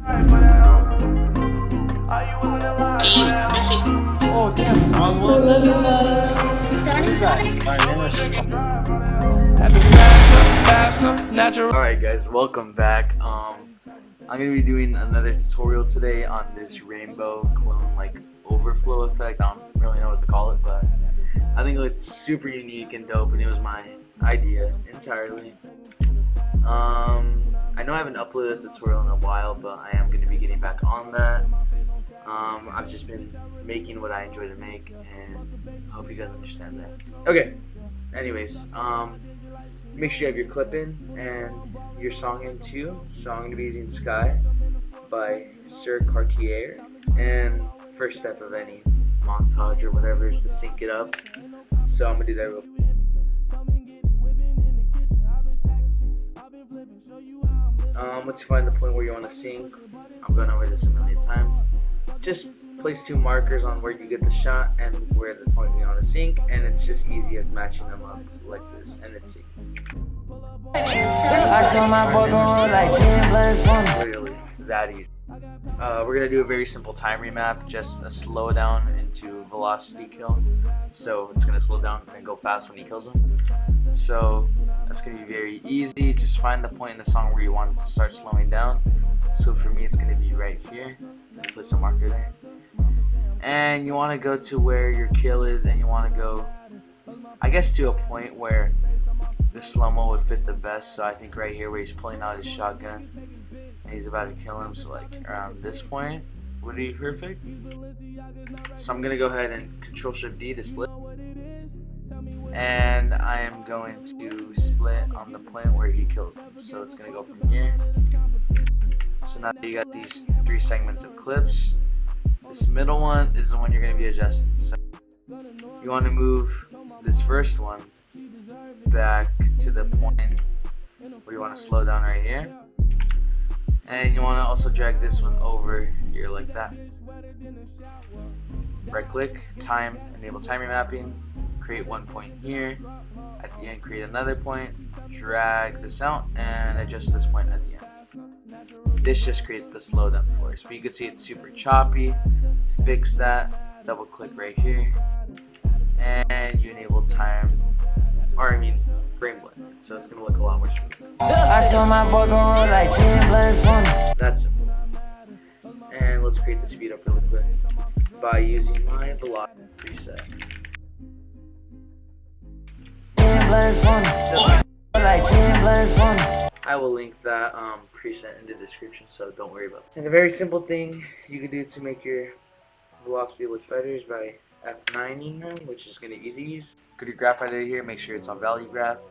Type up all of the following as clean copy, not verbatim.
Oh damn, wrong one. I love you, Alex. Alright guys, welcome back. I'm gonna be doing another tutorial today on this rainbow clone like overflow effect. I don't really know what to call it, but I think it looked super unique and dope, and it was my idea entirely. I know I haven't uploaded a tutorial in a while, but I am going to be getting back on that. I've just been making what I enjoy to make, and I hope you guys understand that. Okay, anyways, make sure you have your clip in and your song in too. So I'm going to be using Sky by Sir Cartier, and first step of any montage or whatever is to sync it up. So I'm going to do that real quick. Once you find the point where you want to sync, I'm going over this a million times. Just place two markers on where you get the shot and where the point you want to sync, and it's just easy as matching them up like this, and it's synced. Literally that easy. We're gonna do a very simple time remap, just a slow down into velocity kill. So it's gonna slow down and go fast when he kills him. So that's gonna be very easy. Just find the point in the song where you want it to start slowing down. So for me, it's gonna be right here. Put some marker there, and you want to go to where your kill is, and you want to go, I guess, to a point where the slow-mo would fit the best. So I think right here where he's pulling out his shotgun and he's about to kill him, so like around this point would be perfect. So I'm gonna go ahead and Control-Shift-D to split, and I am going to split on the point where he kills him. So it's gonna go from here. So now that you got these three segments of clips, this middle one is the one you're gonna be adjusting. So you want to move this first one back to the point where you want to slow down right here, and you want to also drag this one over here like that. Right click, time, enable time remapping, create one point here, at the end create another point, drag this out and adjust this point at the end. This just creates the slowdown for us, but you can see it's super choppy. To fix that, double click right here, and you enable time, or I mean Framelit, so it's gonna look a lot more smooth. That's simple. And let's create the speed up really quick by using my velocity preset. I will link that preset in the description, so don't worry about it. And a very simple thing you can do to make your velocity look better is by F9ing them, which is going to easy use. Go to your graph editor here, make sure it's on value graph.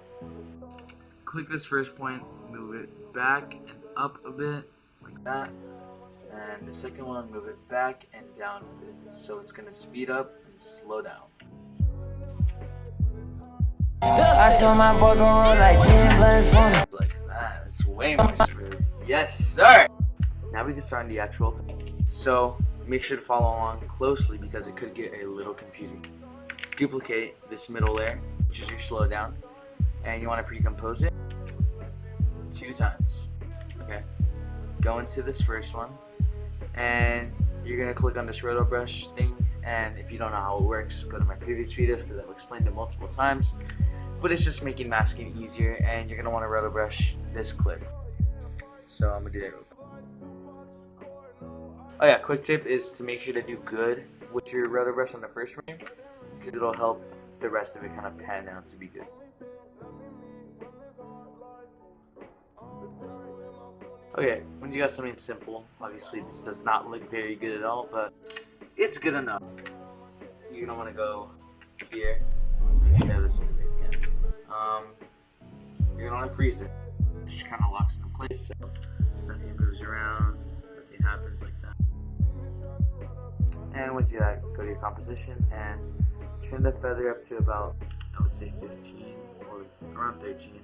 Click this first point, move it back and up a bit, like that. And the second one, move it back and down a bit. So it's going to speed up and slow down. I told my boy go on like 10 plus 1. Like that, it's way more smooth. Yes, sir! Now we can start on the actual thing. So make sure to follow along closely because it could get a little confusing. Duplicate this middle layer, which is your slowdown, and you want to pre-compose it 2 times. Okay. Go into this first one, and you're gonna click on this roto brush thing. And if you don't know how it works, go to my previous videos because I've explained it multiple times. But it's just making masking easier, and you're gonna want to roto brush this clip. So I'm gonna do that real quick. Oh yeah, quick tip is to make sure to do good with your roto brush on the first frame, because it'll help the rest of it kind of pan out to be good. Okay, when you got something simple, obviously this does not look very good at all, but it's good enough. You're gonna want to go here. Make sure you have this over again. You're gonna want to freeze it. It just kind of locks it in place, so nothing moves around, nothing happens like that. And once you do that, go to your composition and turn the feather up to about, I would say 15 or around 13.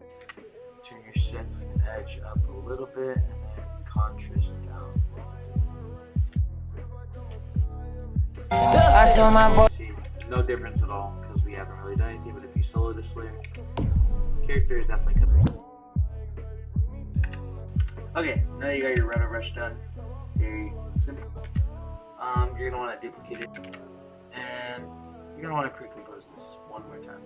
Turn your shift edge up a little bit and then contrast down. See, no difference at all because we haven't really done anything, but if you solo this layer, character is definitely coming. Okay, now you got your roto brush done. very simple. You're gonna want to duplicate it, and you're gonna want to pre-compose this one more time.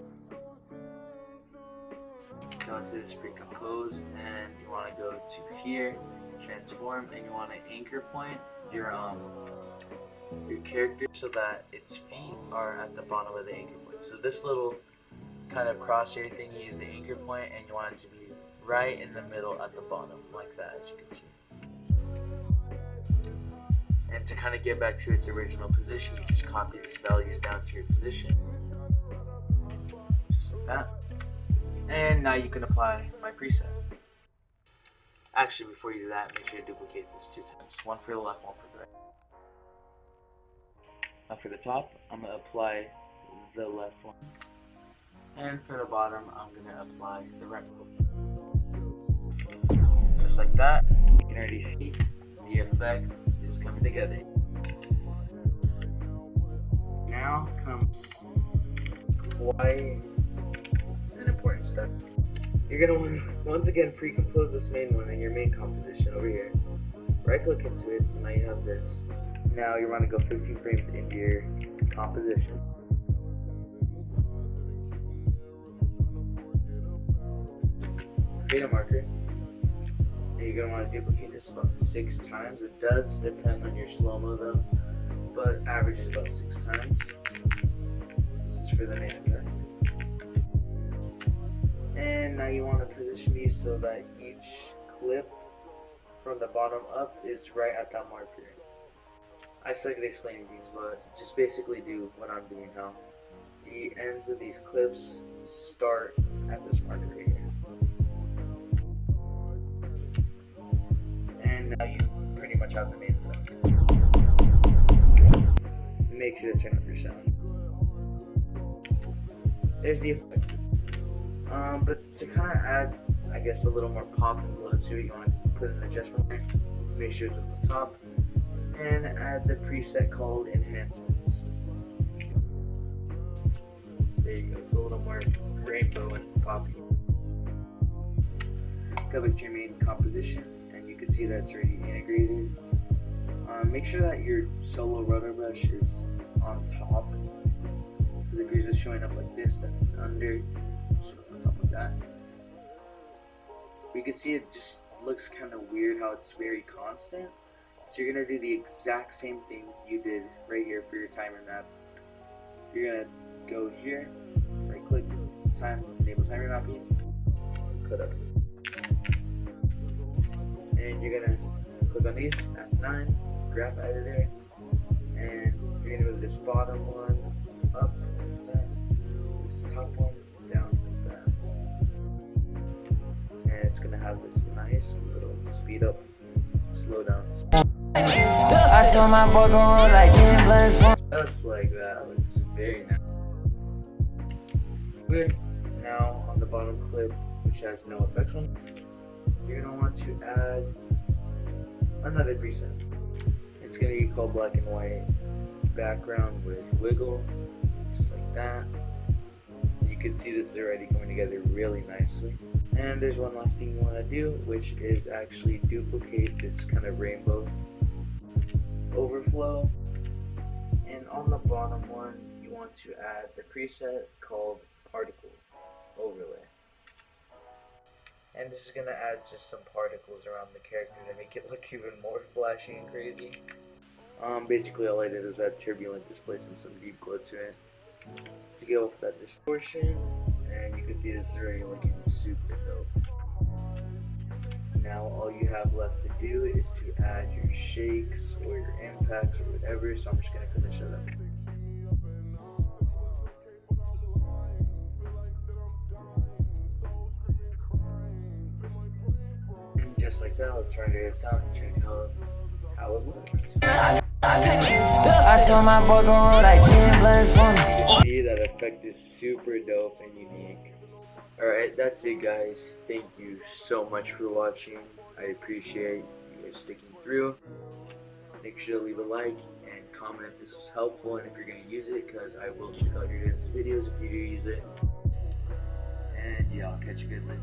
Go into this pre-compose, and you want to go to here, transform, and you want to anchor point your character so that its feet are at the bottom of the anchor point. So this little kind of crosshair thingy is the anchor point, and you want it to be right in the middle at the bottom, like that, as you can see. And to kind of get back to its original position, you just copy these values down to your position, just like that. And now you can apply my preset. Actually, before you do that, make sure to duplicate this 2 times. One for the left, one for the right. Now for the top, I'm going to apply the left one. And for the bottom, I'm going to apply the right one. Just like that. You can already see the effect is coming together. Now comes quite an important step. You're going to want to once again pre-compose this main one in your main composition over here. Right click into it, so now you have this. Now you want to go 15 frames into your composition. Create a marker. And you're going to want to duplicate this about 6 times. It does depend on your slow-mo though, but average is about 6 times. This is for the main effect. And now you want to position these so that each clip from the bottom up is right at that marker. I suck at explaining things, but just basically do what I'm doing now. The ends of these clips start at this marker right here. And now you pretty much have the main effect. Make sure to turn up your sound. There's the effect. But to kind of add, I guess, a little more pop and glow to it, you want to put an adjustment there. Make sure it's at the top. And add the preset called Enhancements. There you go, it's a little more rainbow and poppy. Go back to your main composition, and you can see that it's already integrated. Make sure that your solo rotor brush is on top, because if you're just showing up like this, then it's under. So on top of that, you can see it just looks kind of weird how it's very constant. So you're going to do the exact same thing you did right here for your timer map. You're going to go here, right click, enable timer mapping, cut up this. And you're going to click on these, F9, graph editor, and you're going to move this bottom one up like that, this top one down like that. And it's going to have this nice little speed up, slow down. I told my boy gon' roll like just like that. Looks very nice. Good. Now on the bottom clip, which has no effects on, you're gonna want to add another preset. It's gonna be called black and white background with wiggle, just like that. You can see this is already coming together really nicely. And there's one last thing you want to do, which is actually duplicate this kind of rainbow overflow. And on the bottom one, you want to add the preset called particle overlay. And this is going to add just some particles around the character to make it look even more flashy and crazy. Basically all I did was add turbulent displace and some deep glow to it to go with that distortion. And you can see this is already looking super dope. Now all you have left to do is to add your shakes or your impacts or whatever, so I'm just going to finish it up. And just like that, let's render this out and check out how it looks. I told my boy gon' roll like 10 blunts for me. You can see that effect is super dope and unique. Alright, that's it guys. Thank you so much for watching. I appreciate you guys sticking through. Make sure to leave a like and comment if this was helpful and if you're going to use it, because I will check out your guys' videos if you do use it. And yeah, I'll catch you guys later.